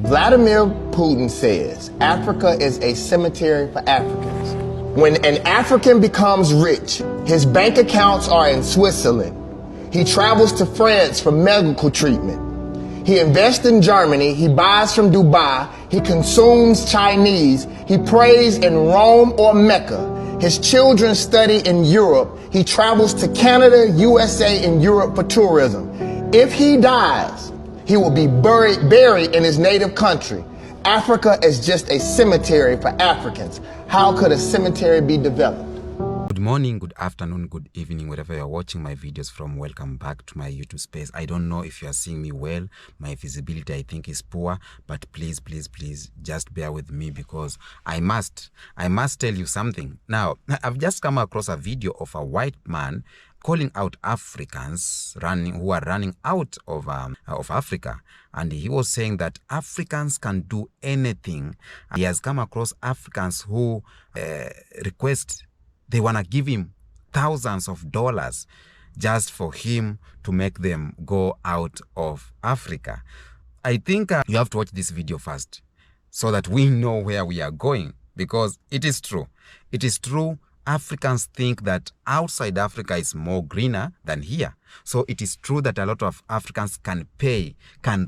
Vladimir Putin says Africa is a cemetery for Africans. When an African becomes rich, his bank accounts are in Switzerland. He travels to France for medical treatment. He invests in Germany. He buys from Dubai. He consumes Chinese. He prays in Rome or Mecca. His children study in Europe. He travels to Canada, USA, and Europe for tourism. If he dies, he will be buried in his native country. Africa is just a cemetery for Africans. How could a cemetery be developed? Good morning, good afternoon, good evening, wherever you're watching my videos from. Welcome back to my YouTube space. I don't know if you are seeing me well. My visibility, I think, is poor, but please just bear with me because I must tell you something. Now, I've just come across a video of a white man calling out Africans who are running out of Africa, and he was saying that Africans can do anything. He has come across Africans who request they want to give him thousands of dollars just for him to make them go out of Africa. I think you have to watch this video first so that we know where we are going, because it is true. It is true. Africans think that outside Africa is more greener than here. So it is true that a lot of Africans can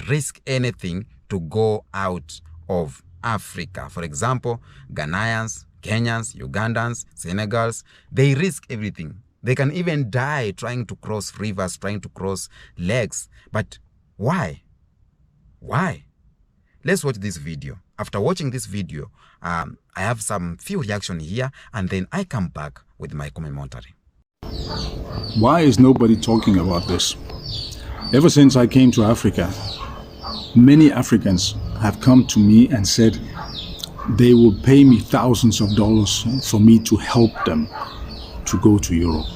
risk anything to go out of Africa. For example, Ghanaians, Kenyans, Ugandans, Senegals, they risk everything. They can even die trying to cross rivers, trying to cross lakes. But why? Why? Let's watch this video. After watching this video, I have some few reactions here, and then I come back with my commentary. Why is nobody talking about this? Ever since I came to Africa, many Africans have come to me and said they will pay me thousands of dollars for me to help them to go to Europe.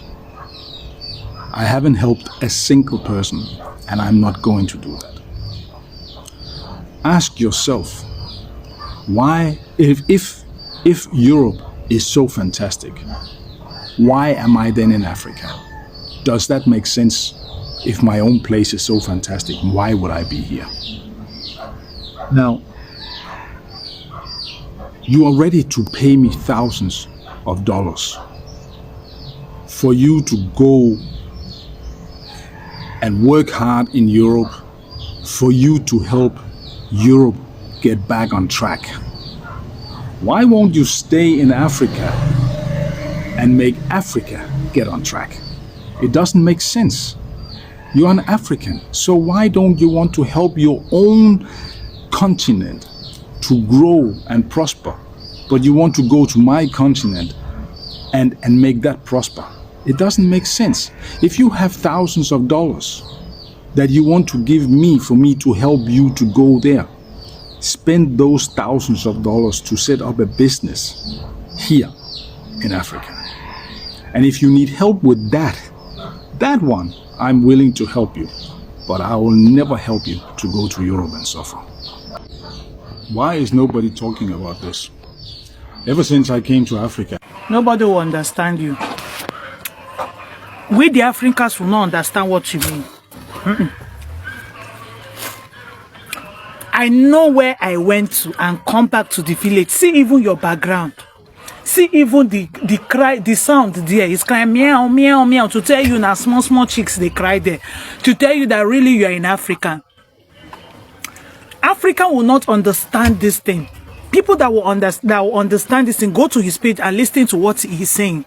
I haven't helped a single person, and I'm not going to do that. Ask yourself, why, if Europe is so fantastic, why am I then in Africa? Does that make sense? If my own place is so fantastic, why would I be here? Now, you are ready to pay me thousands of dollars for you to go and work hard in Europe, for you to help Europe get back on track. Why won't you stay in Africa and make Africa get on track? It doesn't make sense. You're an African, so why don't you want to help your own continent to grow and prosper, but you want to go to my continent and make that prosper? It doesn't make sense. If you have thousands of dollars that you want to give me for me to help you to go there, spend those thousands of dollars to set up a business here in Africa. And if you need help with that one, I'm willing to help you, but I will never help you to go to Europe and suffer. Why is nobody talking about this? Ever since I came to Africa, nobody will understand you. We the Africans will not understand what you mean. I know where I went to and come back to the village. See even your background. See even the cry, the sound there is crying meow, meow, meow, to tell you now small chicks they cry there. To tell you that really you are in Africa. Africa will not understand this thing. People that will understand this thing, go to his page and listen to what he's saying.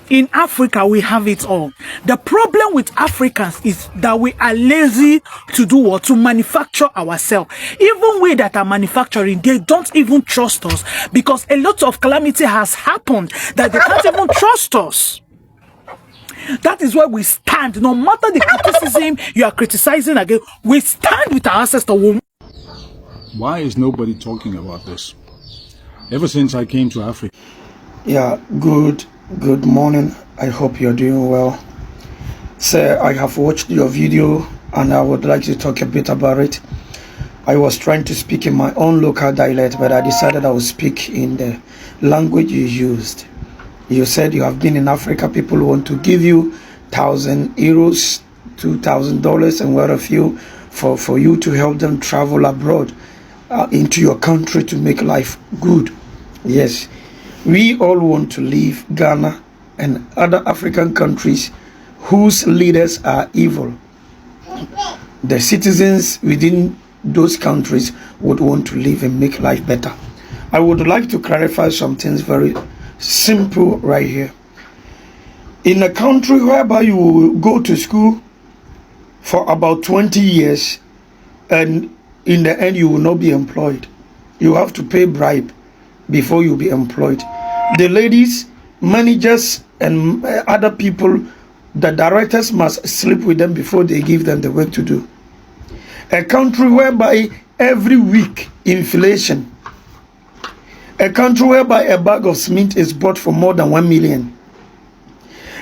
In Africa, we have it all. The problem with Africans is that we are lazy to do what? To manufacture ourselves. Even we that are manufacturing, they don't even trust us because a lot of calamity has happened that they can't even trust us. That is where we stand. No matter the criticism you are criticizing again, we stand with our ancestors. Why is nobody talking about this? Ever since I came to Africa. Yeah, Good morning. I hope you're doing well. Sir, I have watched your video and I would like to talk a bit about it. I was trying to speak in my own local dialect, but I decided I would speak in the language you used. You said you have been in Africa, people want to give you €1,000, $2,000 and what have you for you to help them travel abroad. into your country to make life good. Yes, we all want to leave Ghana and other African countries whose leaders are evil. The citizens within those countries would want to live and make life better. I would like to clarify some things very simple right here. In a country whereby you will go to school for about 20 years and in the end you will not be employed, you have to pay bribe before you be employed. The ladies, managers and other people, the directors must sleep with them before they give them the work to do. A country whereby every week inflation, a country whereby a bag of cement is bought for more than 1 million,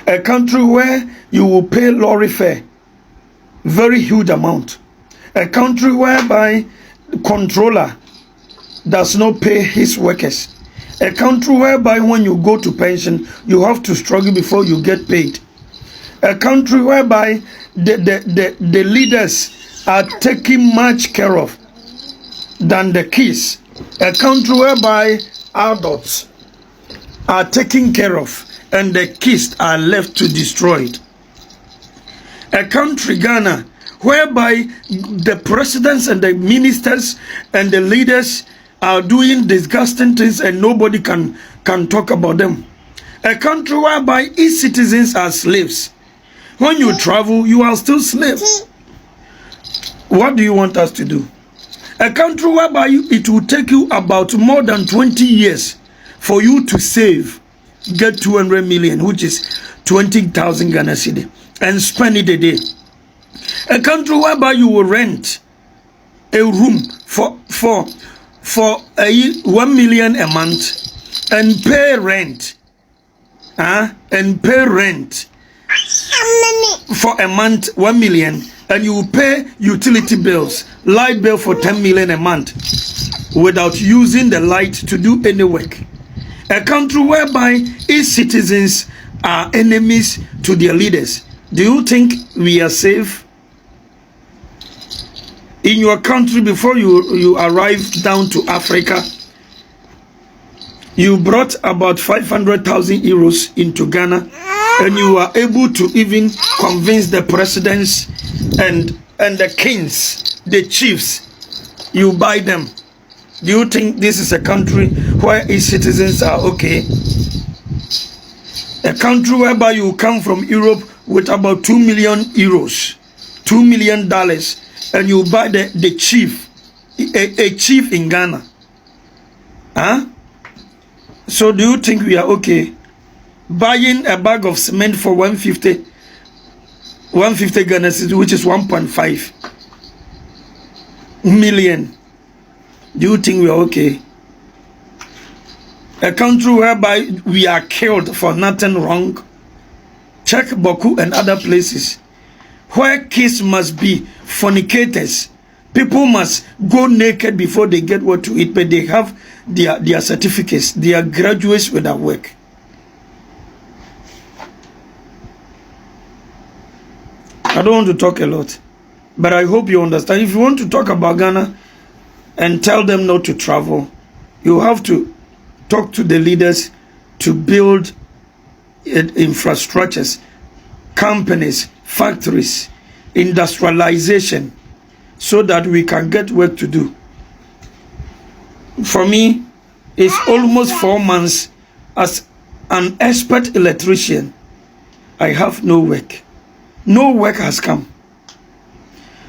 a country where you will pay lorry fare, very huge amount, a country whereby the controller does not pay his workers, a country whereby when you go to pension you have to struggle before you get paid, a country whereby the leaders are taken much care of than the kids, a country whereby adults are taken care of and the kids are left to destroy it, a country, Ghana, whereby the presidents and the ministers and the leaders are doing disgusting things and nobody can talk about them, a country whereby its citizens are slaves. When you travel, you are still slaves. What do you want us to do? A country whereby it will take you about more than 20 years for you to save, get 200 million, which is 20,000 Ghana cedi, and spend it a day. A country whereby you will rent a room for 1 million a month and pay rent, and pay rent for a month 1 million, and you will pay utility bills, light bill for 10 million a month without using the light to do any work. A country whereby its citizens are enemies to their leaders. Do you think we are safe? In your country, before you arrive down to Africa, you brought about 500,000 euros into Ghana, and you were able to even convince the presidents and the kings, the chiefs, you buy them. Do you think this is a country where its citizens are okay? A country whereby you come from Europe with about 2 million euros, $2 million, and you buy the chief, a chief in Ghana. So do you think we are okay? Buying a bag of cement for 150 Ghana cedi, which is 1.5 million. Do you think we are okay? A country whereby we are killed for nothing wrong. Check Boku and other places where kids must be fornicators. People must go naked before they get what to eat, but they have their certificates. They are graduates with their work. I don't want to talk a lot, but I hope you understand. If you want to talk about Ghana and tell them not to travel, you have to talk to the leaders to build infrastructures, companies, factories, industrialization, so that we can get work to do. For me, it's almost 4 months as an expert electrician. I have no work. No work has come.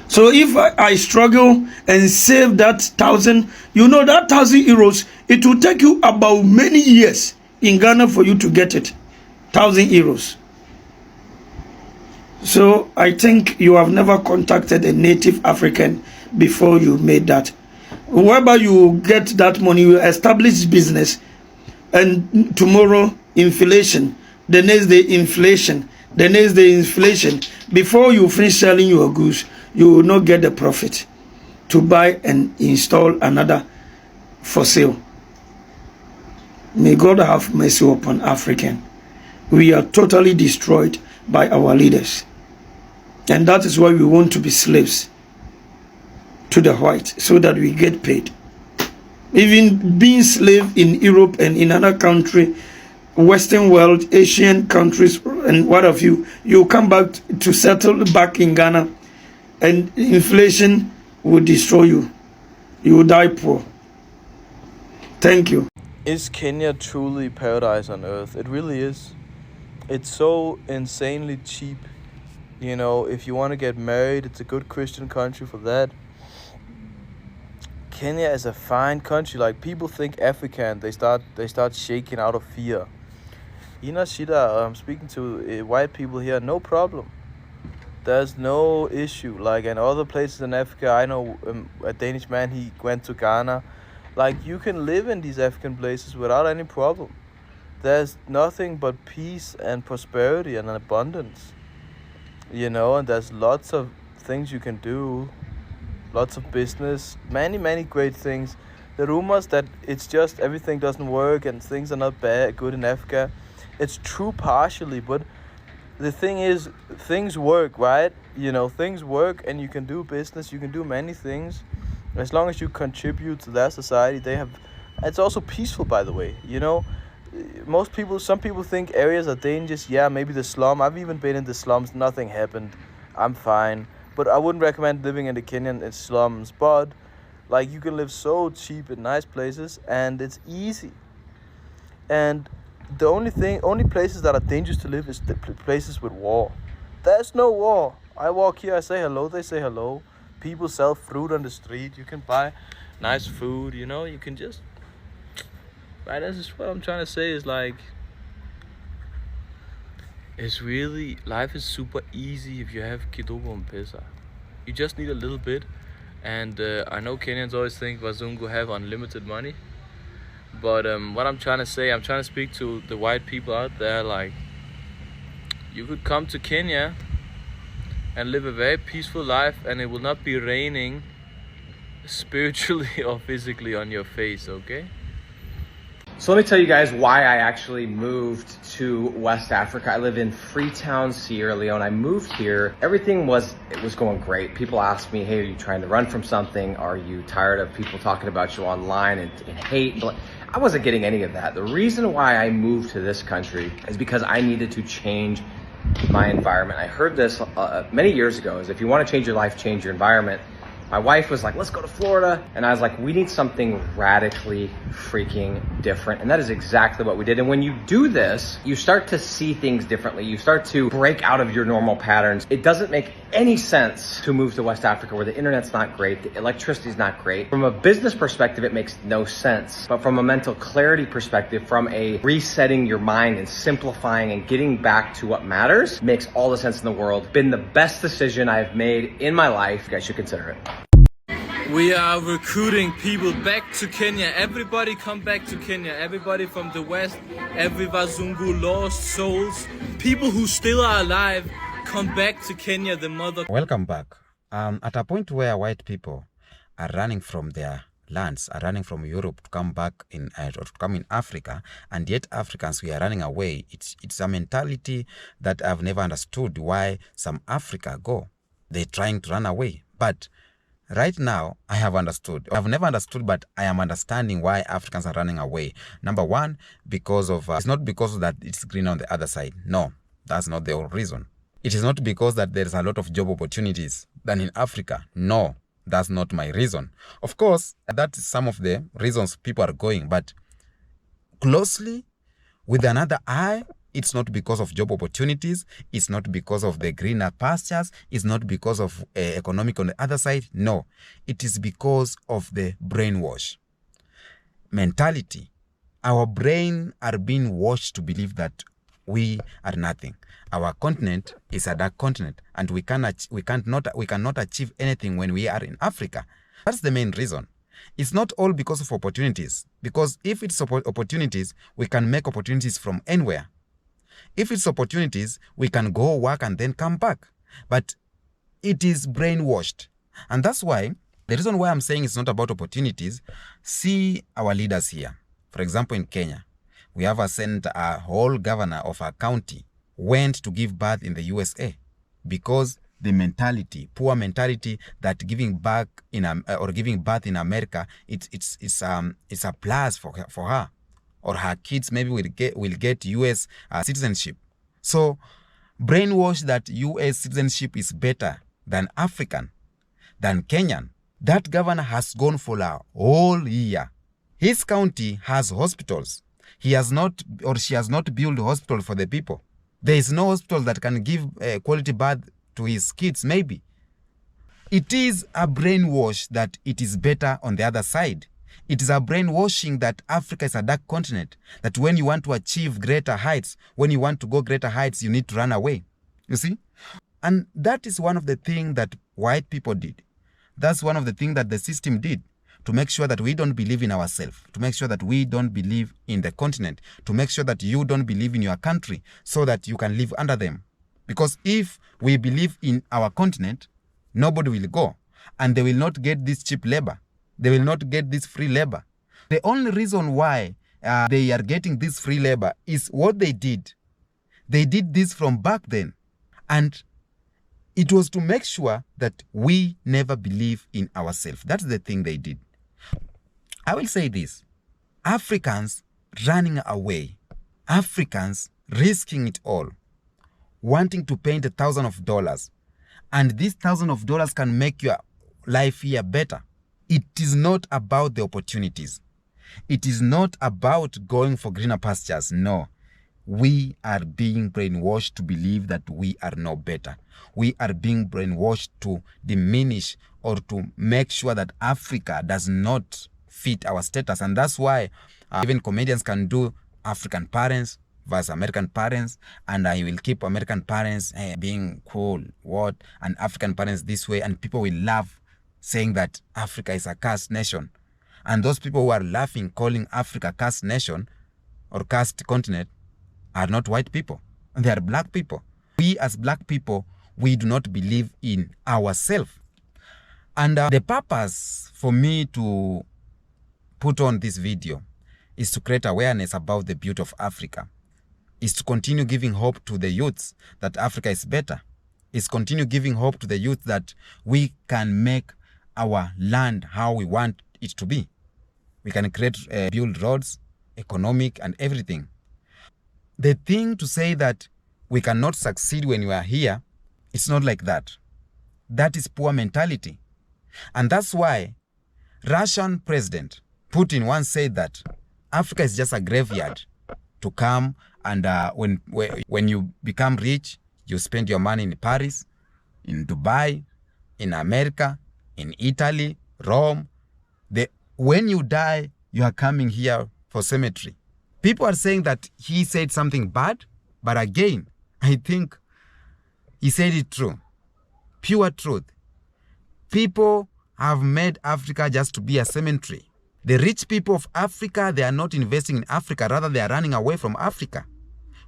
So if I struggle and save that 1,000, you know, that 1,000 euros, it will take you about many years in Ghana for you to get it. 1,000 euros. So I think you have never contacted a native African before you made that. Wherever you get that money, you establish business, and tomorrow inflation, the next day inflation, the next day inflation. Before you finish selling your goods, you will not get the profit to buy and install another for sale. May God have mercy upon African. We are totally destroyed by our leaders. And that is why we want to be slaves to the white, so that we get paid. Even being slave in Europe and in another country, Western world, Asian countries, and what have you, you come back to settle back in Ghana, and inflation will destroy you. You will die poor. Thank you. Is Kenya truly paradise on earth? It really is. It's so insanely cheap. You know, if you want to get married, it's a good Christian country for that. Kenya is a fine country. Like, people think African, they start shaking out of fear. Shida, I'm speaking to white people here, no problem. There's no issue. Like, in other places in Africa, I know a Danish man, he went to Ghana. Like, you can live in these African places without any problem. There's nothing but peace and prosperity and abundance. And there's lots of things you can do. Lots of business, many great things. The rumors that it's just everything doesn't work and things are not good in Africa, it's true partially, but the thing is, things work, right? Things work, and you can do business, you can do many things as long as you contribute to that society. It's also peaceful, by the way. Some people think areas are dangerous. Yeah, maybe the slum. I've even been in the slums, nothing happened, I'm fine. But I wouldn't recommend living in the Kenyan slums. But, like, you can live so cheap in nice places, and it's easy. And the only places that are dangerous to live is the places with war. There's no war. I walk here, I say hello, they say hello. People sell fruit on the street. You can buy nice food, you can just... Right, that's just what I'm trying to say is, like... It's really, life is super easy if you have kidogo and pesa. You just need a little bit. And I know Kenyans always think Wazungu have unlimited money. But what I'm trying to speak to the white people out there, like, you could come to Kenya and live a very peaceful life, and it will not be raining spiritually or physically on your face, okay? So let me tell you guys why I actually moved to West Africa. I live in Freetown, Sierra Leone. I moved here. Everything was going great. People asked me, hey, are you trying to run from something? Are you tired of people talking about you online and hate? I wasn't getting any of that. The reason why I moved to this country is because I needed to change my environment. I heard this many years ago, is if you want to change your life, change your environment. My wife was like, let's go to Florida. And I was like, we need something radically freaking different. And that is exactly what we did. And when you do this, you start to see things differently. You start to break out of your normal patterns. It doesn't make any sense to move to West Africa where the internet's not great, the electricity's not great. From a business perspective, it makes no sense. But from a mental clarity perspective, from a resetting your mind and simplifying and getting back to what matters, makes all the sense in the world. Been the best decision I've made in my life. You guys should consider it. We are recruiting people back to Kenya. Everybody come back to Kenya. Everybody from the West, every Wazungu, lost souls, people who still are alive, come back to Kenya, the mother. Welcome back. At a point where white people are running from their lands, are running from Europe to come back in or to come in Africa, and yet Africans, we are running away. It's a mentality that I've never understood why some Africa go. They're trying to run away, but right now, I have understood. I've never understood, but I am understanding why Africans are running away. Number one, because of, it's not because that it's green on the other side. No, that's not the whole reason. It is not because that there's a lot of job opportunities than in Africa. No, that's not my reason. Of course, that's some of the reasons people are going, but closely, with another eye, it's not because of job opportunities. It's not because of the greener pastures. It's not because of economic on the other side. No, it is because of the brainwash mentality. Our brain are being washed to believe that we are nothing. Our continent is a dark continent, and we cannot achieve anything when we are in Africa. That's the main reason. It's not all because of opportunities. Because if it's opportunities, we can make opportunities from anywhere. If it's opportunities, we can go work and then come back. But it is brainwashed. And that's why, the reason why I'm saying it's not about opportunities, see our leaders here. For example, in Kenya, we have a whole governor of a county went to give birth in the USA because the mentality, poor mentality that giving back in or giving birth in America, it's a plus for her, or her kids maybe will get U.S. Citizenship. So brainwash that U.S. citizenship is better than African, than Kenyan. That governor has gone for a whole year. His county has hospitals. He has not, or she has not built a hospital for the people. There is no hospital that can give a quality birth to his kids, maybe. It is a brainwash that it is better on the other side. It is a brainwashing that Africa is a dark continent, that when you want to achieve greater heights, when you want to go greater heights, you need to run away. You see? And that is one of the things that white people did. That's one of the things that the system did, to make sure that we don't believe in ourselves, to make sure that we don't believe in the continent, to make sure that you don't believe in your country so that you can live under them. Because if we believe in our continent, nobody will go, and they will not get this cheap labor. They will not get this free labor. The only reason why they are getting this free labor is what they did. They did this from back then. And it was to make sure that we never believe in ourselves. That's the thing they did. I will say this. Africans running away. Africans risking it all. Wanting to pay $1,000. And this $1,000 can make your life here better. It is not about the opportunities. It is not about going for greener pastures. No. We are being brainwashed to believe that we are no better. We are being brainwashed to diminish or to make sure that Africa does not fit our status. And that's why even comedians can do African parents versus American parents, and I will keep American parents being cool, and African parents this way, and people will laugh saying that Africa is a cursed nation. And those people who are laughing, calling Africa cursed nation or cursed continent, are not white people. They are black people. We as black people, we do not believe in ourselves. And the purpose for me to put on this video is to create awareness about the beauty of Africa, is to continue giving hope to the youths that Africa is better, is continue giving hope to the youth that we can make our land how we want it to be. We can create, build roads, economic and everything. The thing to say that we cannot succeed when we are here, it's not like that. That is poor mentality. And that's why Russian President Putin once said that Africa is just a graveyard to come and when you become rich, you spend your money in Paris, in Dubai, in America, in Italy, Rome. When you die, you are coming here for cemetery. People are saying that he said something bad, but again, I think he said it true. Pure truth. People have made Africa just to be a cemetery. The rich people of Africa, they are not investing in Africa, rather they are running away from Africa.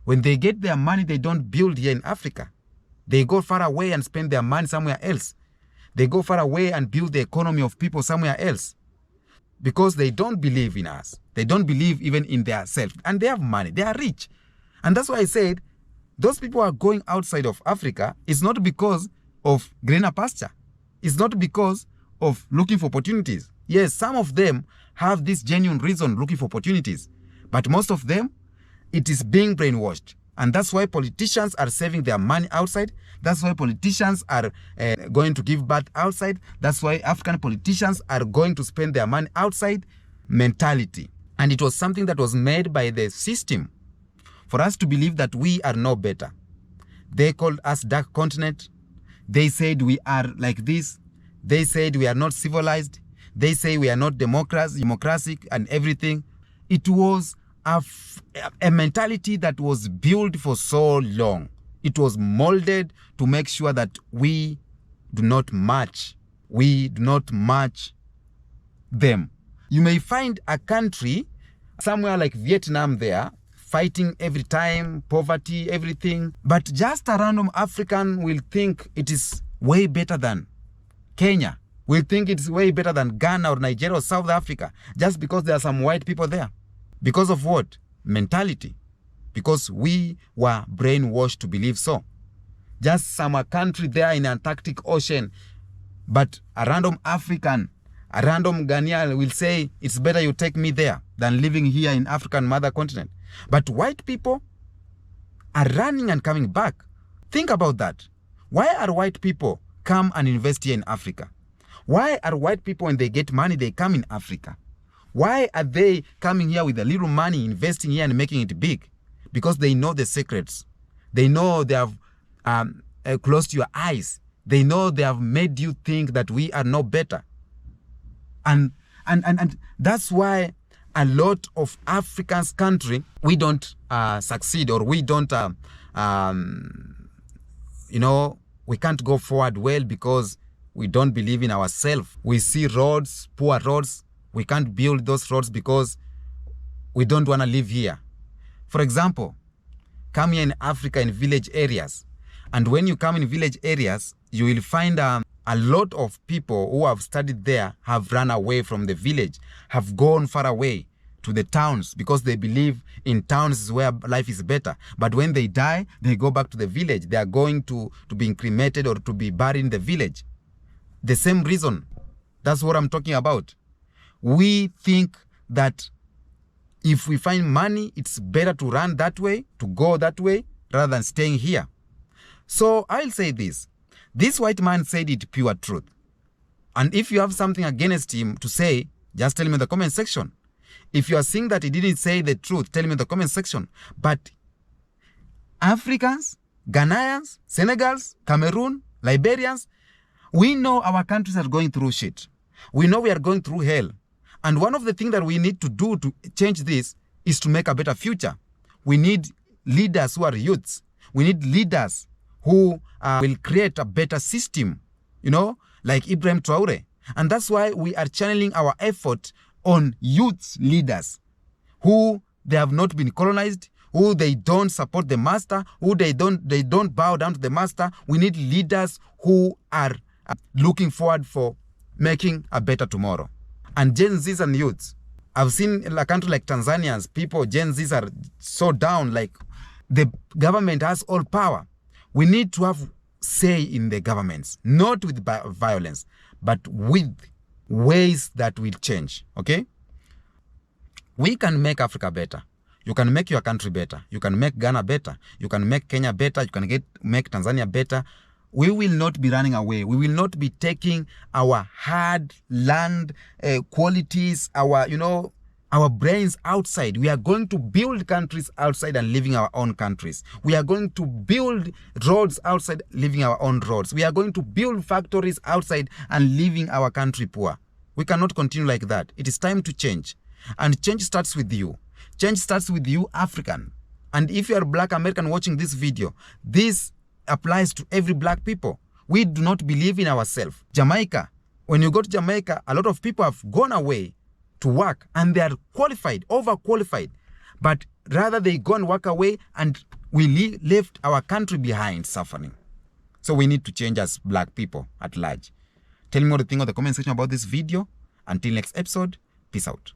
When they get their money, they don't build here in Africa. They go far away and spend their money somewhere else. They go far away and build the economy of people somewhere else. Because they don't believe in us. They don't believe even in themselves. And they have money. They are rich. And that's why I said, those people are going outside of Africa. It's not because of greener pasture. It's not because of looking for opportunities. Yes, some of them have this genuine reason looking for opportunities. But most of them, it is being brainwashed. And that's why politicians are saving their money outside. That's why politicians are going to give birth outside. That's why African politicians are going to spend their money outside. Mentality. And it was something that was made by the system for us to believe that we are no better. They called us dark continent. They said we are like this. They said we are not civilized. They say we are not democratic and everything. It was a mentality that was built for so long. It was molded to make sure that we do not match. We do not match them. You may find a country somewhere like Vietnam there, fighting every time, poverty, everything. But just a random African will think it is way better than Kenya. Will think it's way better than Ghana or Nigeria or South Africa, just because there are some white people there. Because of what? Mentality. Because we were brainwashed to believe so. just some country there in Antarctic Ocean. But a random African, a random Ghanaian will say, it's better you take me there than living here in African mother continent. But white people are running and coming back. Think about that. Why are white people come and invest here in Africa? Why are white people, when they get money, they come in Africa? Why are they coming here with a little money, investing here and making it big? Because they know the secrets. They know they have closed your eyes. They know they have made you think that we are no better. And that's why a lot of Africans country, we don't succeed, or we don't, we can't go forward well because we don't believe in ourselves. We see roads, poor roads. We can't build those roads because we don't want to live here. For example, come here in Africa in village areas. And when you come in village areas, you will find a lot of people who have studied there have run away from the village, have gone far away to the towns because they believe in towns is where life is better. But when they die, they go back to the village. They are going to be cremated or to be buried in the village. The same reason. That's what I'm talking about. We think that if we find money, it's better to run that way, to go that way, rather than staying here. So I'll say this. This white man said it pure truth. And if you have something against him to say, just tell me in the comment section. If you are saying that he didn't say the truth, tell me in the comment section. But Africans, Ghanaians, Senegals, Cameroon, Liberians, we know our countries are going through shit. We know we are going through hell. And one of the things that we need to do to change this is to make a better future. We need leaders who are youths. We need leaders who will create a better system, like Ibrahim Traore. And that's why we are channeling our effort on youth leaders who they have not been colonized, who they don't support the master, who they don't bow down to the master. We need leaders who are looking forward for making a better tomorrow. And Gen Zs and youths, I've seen in a country like Tanzania's people, Gen Zs are so down, like the government has all power. We need to have say in the governments, not with violence, but with ways that will change, okay? We can make Africa better. You can make your country better. You can make Ghana better. You can make Kenya better. You can make Tanzania better. We will not be running away. We will not be taking our hard land qualities, our brains outside. We are going to build countries outside and living our own countries. We are going to build roads outside, living our own roads. We are going to build factories outside and leaving our country poor. We cannot continue like that. It is time to change. And change starts with you. Change starts with you, African. And if you are Black American watching this video, this applies to every Black people. We do not believe in ourselves. Jamaica, when you go to Jamaica, a lot of people have gone away to work and they are qualified, overqualified. But rather they go and work away and we left our country behind suffering. So we need to change as Black people at large. Tell me what you think in the comment section about this video. Until next episode, peace out.